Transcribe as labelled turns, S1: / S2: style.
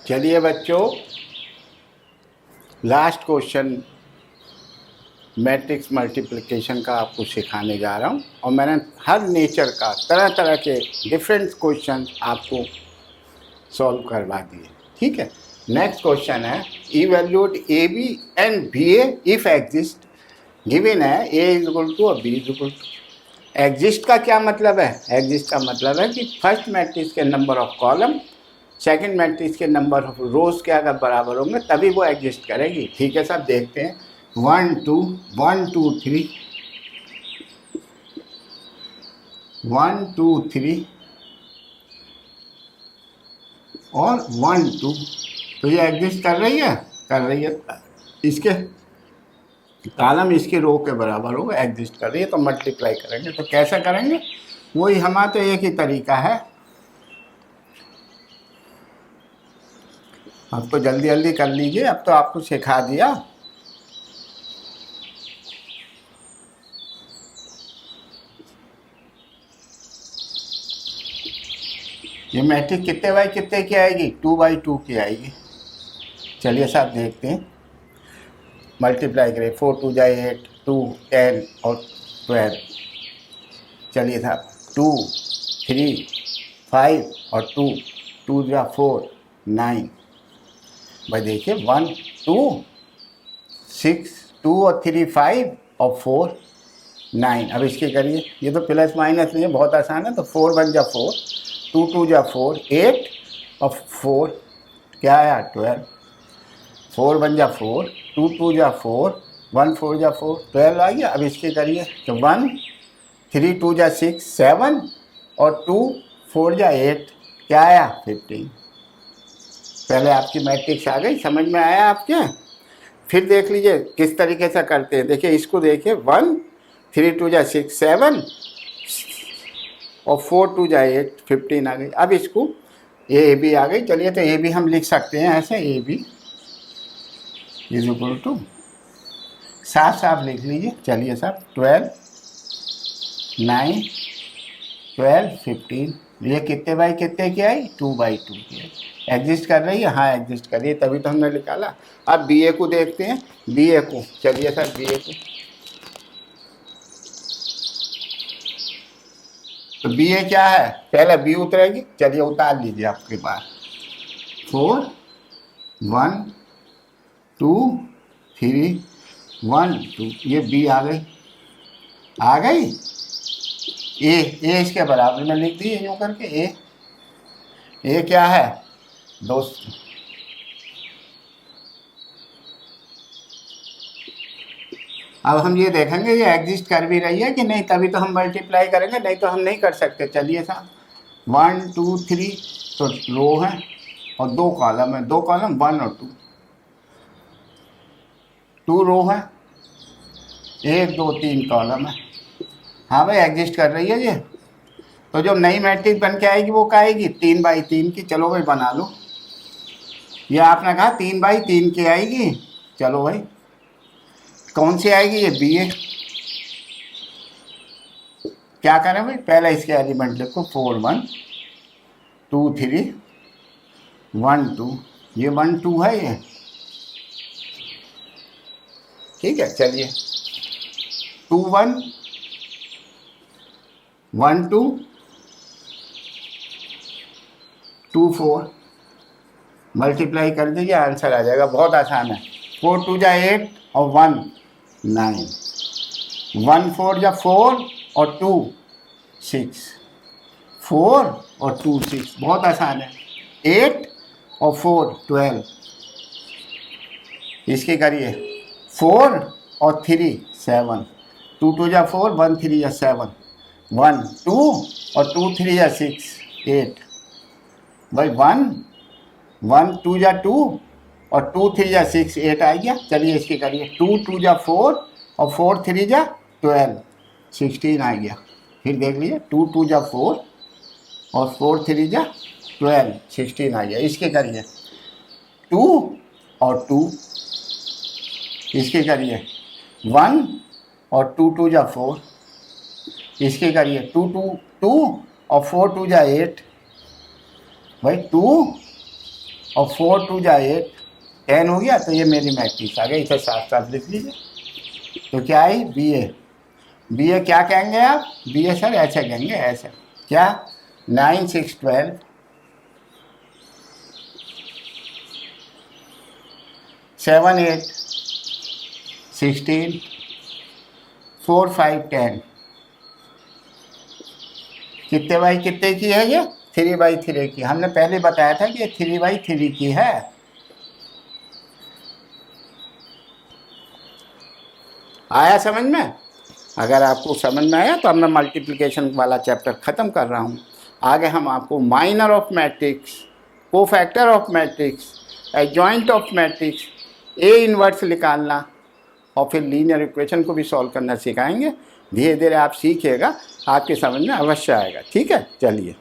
S1: चलिए बच्चों, last question matrix multiplication का आपको सिखाने जा रहा हूँ। और मैंने हर नेचर का तरह तरह के डिफरेंट क्वेश्चन आपको सॉल्व करवा दिए। ठीक है, नेक्स्ट क्वेश्चन है evaluate A B and B A if exist. Given है ए इज इक्वल टू और B is equal to. Exist का क्या मतलब है? एग्जिस्ट का मतलब है कि फर्स्ट मैट्रिक्स के number of column second matrix के नंबर ऑफ रोज के अगर बराबर होंगे तभी वो एग्जिस्ट करेगी। ठीक है, सब देखते हैं। 1 2 1 2 3 1 2 3 और 1 2, तो ये एग्जिस्ट कर रही है, कर रही है। इसके कॉलम इसके रो के बराबर होगा, एग्जिस्ट कर रही है, तो मल्टीप्लाई करेंगे। तो कैसे करेंगे? वही हमारा तो एक ही तरीका है। अब तो जल्दी जल्दी कर लीजिए, अब तो आपको सिखा दिया। ये मैट्रिक्स कितने बाई कितने की आएगी? 2 बाई 2 की आएगी। चलिए साहब देखते हैं, मल्टीप्लाई करें। 4 2 जाए 8, 2 10 और 12। चलिए साहब 2 3 5 और 2 2 जा 4 9। भाई देखिए 1 2 6 2 और 3 5 और 4 9। अब इसके करिए, ये तो प्लस माइनस नहीं है, बहुत आसान है। तो 4 1 जा 4, 2 2 जा 4 8 और 4 क्या आया 12। 4 1 जा 4, 2 2 जा 4, 1 4 जा 4 12 आ गया। अब इसके करिए तो 1 3 2 जा 6 7 और 2 4 जा 8 क्या आया 15। पहले आपकी मैट्रिक्स आ गई, समझ में आया आपके? फिर देख लीजिए किस तरीके से करते हैं। देखिए इसको देखिए, 1 3 2 जा 6 7 और 4 2 जा 8 15 आ गई। अब इसको ए बी आ गई। चलिए तो ए बी हम लिख सकते हैं ऐसे, A B is equal to, साफ साफ लिख लीजिए। चलिए साहब 12 9 12 15। ये कितने बाई कितने की आई? 2 बाई 2 की आई। एग्जिस्ट कर रही है? हाँ एग्जिस्ट कर रही है, तभी तो हमने निकाला। अब बी ए को देखते हैं, बी ए को। चलिए सर बी ए को, तो बी ए क्या है? पहले बी उतरेगी। चलिए उतार लीजिए आपके पास। 4 1 2 3 1 2, ये बी आ गई, आ गई। ए इसके बराबर में लिख दी यूँ करके। ए क्या है दोस्त? अब हम ये देखेंगे ये एग्जिस्ट कर भी रही है कि नहीं, तभी तो हम मल्टीप्लाई करेंगे, नहीं तो हम नहीं कर सकते। चलिए साहब 1 2 3 तो रो है और 2 कॉलम है, 2 कॉलम 1 और 2 रो है, 1 2 3 कॉलम है। हाँ भाई एग्जिस्ट कर रही है ये। तो जो नई मैट्रिक्स बन के आएगी वो क्या आएगी? 3 बाई 3 की। चलो भाई बना लो। ये आपने कहा 3 बाई 3 की आएगी। चलो भाई कौन सी आएगी? ये बी ए। क्या करें भाई? पहले इसके एलिमेंट लिखो, 4 1 2 3 1 2। ये 1 2 है ये। ठीक है, चलिए 2 1 1 2 2 4 मल्टीप्लाई कर दीजिए, आंसर आ जाएगा। बहुत आसान है। 4 2 जा 8 और 1 9, 1 4 जा 4 और 2 6, 4 और 2 6, बहुत आसान है। 8 और 4 12। इसके करिए 4 और 3 7, 2 2 जा 4 1 3 जा 7, 1 2 और 2 3 जा 6 8। भाई 1 1 2 जा 2 और 2 3 जा 6 8 आ गया। चलिए इसके करिए 2 2 जा 4 और 4 3 जा 12 16 आ गया। फिर देख लीजिए 2 2 जा 4 और 4 3 जा 12 16 आ गया। इसके करिए 2 और 2, इसके करिए 1 और 2 2 जा 4, इसके करिए 2 2 2 और 4 2 जा 8। भाई 2 और 4 2 जा 8, 10 हो गया। तो ये मेरी मैट्रिक्स आ गई, इसे साथ साथ लिख लीजिए। तो क्या आई, बी ए। बी ए क्या कहेंगे आप, बी ए सर ऐसे कहेंगे, ऐसे क्या, 9 6 12, 7 8 16, 4 5 10। कितने बाई कितने की है ये, 3/3 की। हमने पहले बताया था कि ये 3/3 की है। आया समझ में? अगर आपको समझ में आया तो अब मैं मल्टीप्लिकेशन वाला चैप्टर ख़त्म कर रहा हूँ। आगे हम आपको minor of matrix, cofactor of matrix, adjoint of matrix, A inverse निकालना और फिर लीनियर इक्वेशन को भी सॉल्व करना सिखाएंगे। धीरे धीरे आप सीखिएगा, आपके समझ में अवश्य आएगा। ठीक है, चलिए।